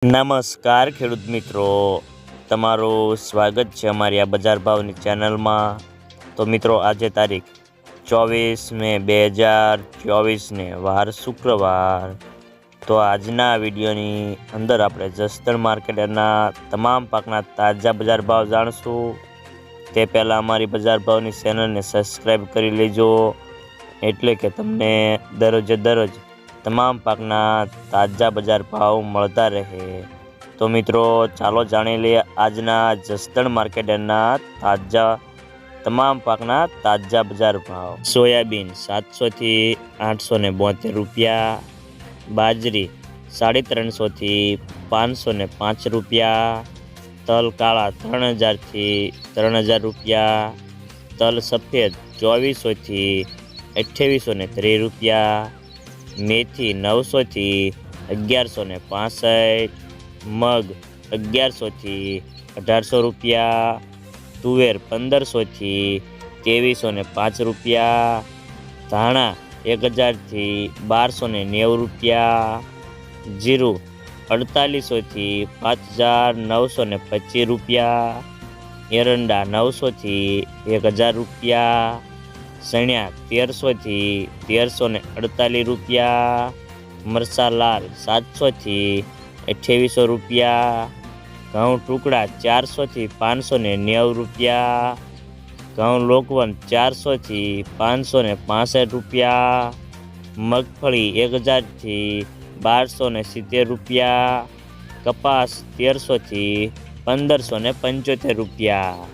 નમસ્કાર ખેડૂત મિત્રો, તમારું સ્વાગત છે અમારી આ બજાર ભાવની ચેનલમાં। તો મિત્રો, આજે તારીખ 24 મે 2024ને વાર શુક્રવાર। તો આજના વિડીયોની અંદર આપણે જસદણ માર્કેટના તમામ પાકના તાજા બજાર ભાવ જાણશું। તે પહેલાં અમારી બજાર ભાવની ચેનલને સબસ્ક્રાઈબ કરી લેજો, એટલે કે તમને દરરોજ તમામ પાકના તાજા બજાર ભાવ મળતા રહે। તો મિત્રો, ચાલો જાણી લઈએ આજના જસદણ માર્કેટના તમામ પાકના તાજા બજાર ભાવ। સોયાબીન 700 થી 872 રૂપિયા, બાજરી 350 થી 505 રૂપિયા, તલ કાળા 3000 થી 3000 રૂપિયા, તલ સફેદ 2400 થી 2830 રૂપિયા, મેથી 900 થી 1165, મગ 1100 થી 1800 રૂપિયા, તુવેર 1500 થી 2305 રૂપિયા, ધાણા 1000 થી 1290 રૂપિયા, જીરું 4800 થી 5925 રૂપિયા, એરંડા 900 થી 1000 રૂપિયા, સણિયા 1300 થી 1348 રૂપિયા, મરચા લાલ 700 થી 2800 રૂપિયા, ઘઉં ટુકડા 400 થી 590 રૂપિયા, ઘઉં લોકવન 400 થી 565 રૂપિયા, મગફળી 1000 થી 1270 રૂપિયા, કપાસ 1300 થી 1575 રૂપિયા।